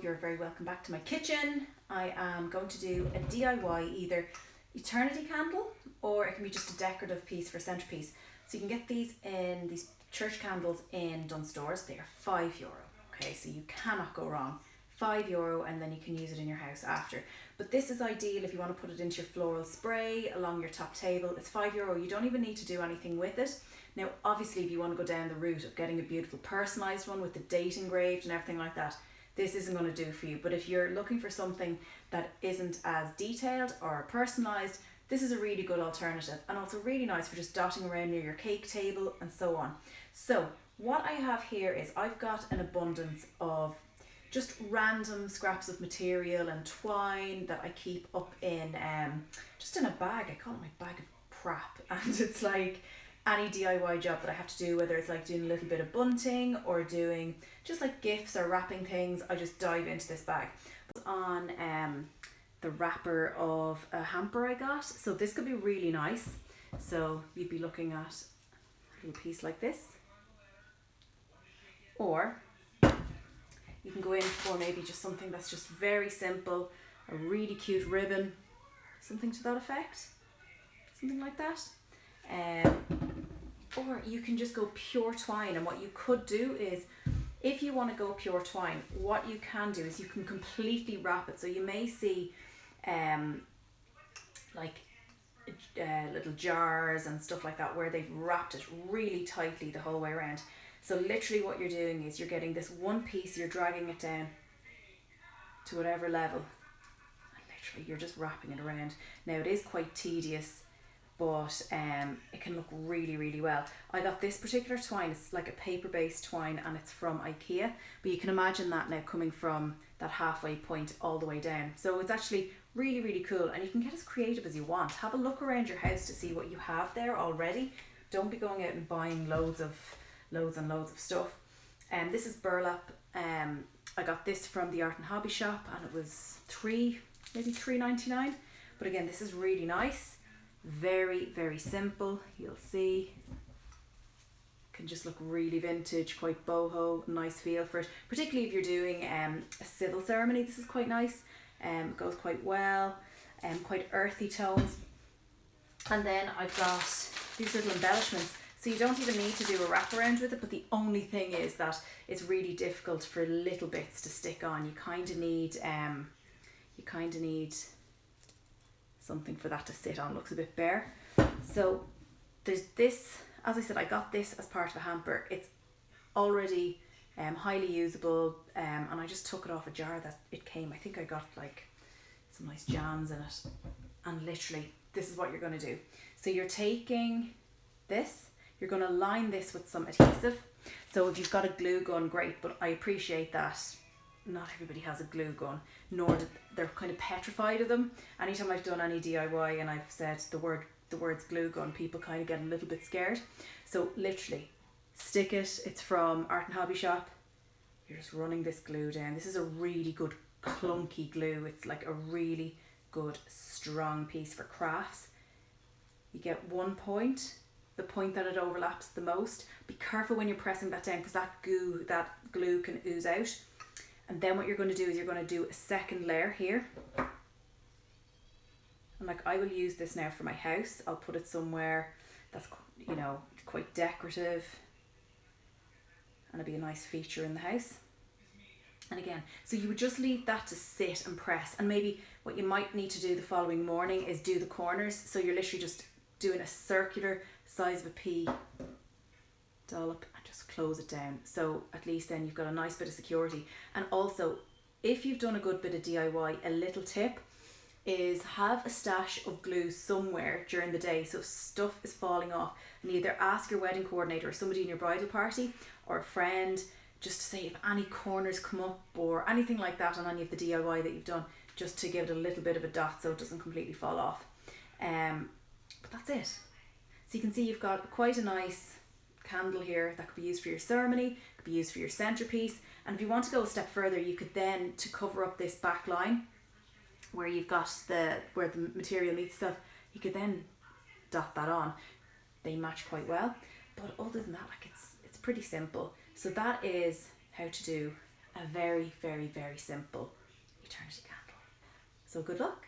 you're very welcome back to my kitchen. I am going to do a DIY, either eternity candle or it can be just a decorative piece for centerpiece. So you can get these church candles in Dunnes Stores. They are €5. Okay, so you cannot go wrong. €5, and then you can use it in your house after. But this is ideal if you want to put it into your floral spray along your top table. It's €5. You don't even need to do anything with it. Now, obviously, if you want to go down the route of getting a beautiful personalised one with the date engraved and everything like that, this isn't going to do for you. But if you're looking for something that isn't as detailed or personalised, this is a really good alternative, and also really nice for just dotting around near your cake table and so on. So what I have here is I've got an abundance of just random scraps of material and twine that I keep up in just in a bag. I call it my bag of crap, and it's like any DIY job that I have to do, whether it's like doing a little bit of bunting or doing just like gifts or wrapping things, I just dive into this bag. It's on the wrapper of a hamper I got, so this could be really nice. So you'd be looking at a little piece like this, or you can go in for maybe just something that's just very simple, a really cute ribbon, something to that effect, something like that. Or you can just go pure twine, and what you could do is, if you want to go pure twine, what you can do is you can completely wrap it. So you may see little jars and stuff like that where they've wrapped it really tightly the whole way around. So literally what you're doing is you're getting this one piece, you're dragging it down to whatever level, and literally you're just wrapping it around. Now it is quite tedious, but it can look really, really well. I got this particular twine, it's like a paper-based twine, and it's from IKEA, but you can imagine that now coming from that halfway point all the way down. So it's actually really, really cool, and you can get as creative as you want. Have a look around your house to see what you have there already. Don't be going out and buying loads and loads of stuff. This is burlap. I got this from the art and hobby shop, and it was maybe $3.99. But again, this is really nice. Very, very simple. You'll see. Can just look really vintage, quite boho, nice feel for it. Particularly if you're doing a civil ceremony, this is quite nice. It goes quite well. Quite earthy tones. And then I've got these little embellishments. So you don't even need to do a wraparound with it, but the only thing is that it's really difficult for little bits to stick on. You kind of need something for that to sit on. Looks a bit bare. So there's this, as I said, I got this as part of a hamper. It's already highly usable, and I just took it off a jar that it came. I think I got like some nice jams in it, and literally this is what you're going to do. So you're taking this, you're going to line this with some adhesive. So if you've got a glue gun, great, but I appreciate that not everybody has a glue gun, nor they're kind of petrified of them. Anytime I've done any DIY and I've said the words glue gun, people kind of get a little bit scared. So literally stick it. It's from Art and Hobby Shop. You're just running this glue down. This is a really good clunky glue. It's like a really good strong piece for crafts. You get one point, the point that it overlaps the most. Be careful when you're pressing that down, because that glue can ooze out. And then what you're going to do is you're going to do a second layer here. And like, I will use this now for my house. I'll put it somewhere that's, quite decorative, and it'll be a nice feature in the house. And again, so you would just leave that to sit and press, and maybe what you might need to do the following morning is do the corners. So you're literally just doing a circular size of a pea dollop and just close it down. So at least then you've got a nice bit of security. And also, if you've done a good bit of DIY, a little tip is have a stash of glue somewhere during the day. So if stuff is falling off, and either ask your wedding coordinator or somebody in your bridal party or a friend, just to say if any corners come up or anything like that on any of the DIY that you've done, just to give it a little bit of a dot so it doesn't completely fall off. But that's it. So you can see you've got quite a nice candle here that could be used for your ceremony, could be used for your centerpiece. And if you want to go a step further, you could then, to cover up this back line where you've got where the material meets stuff, you could then dot that on. They match quite well. But other than that, like, it's pretty simple. So that is how to do a very, very, very simple eternity candle. So good luck.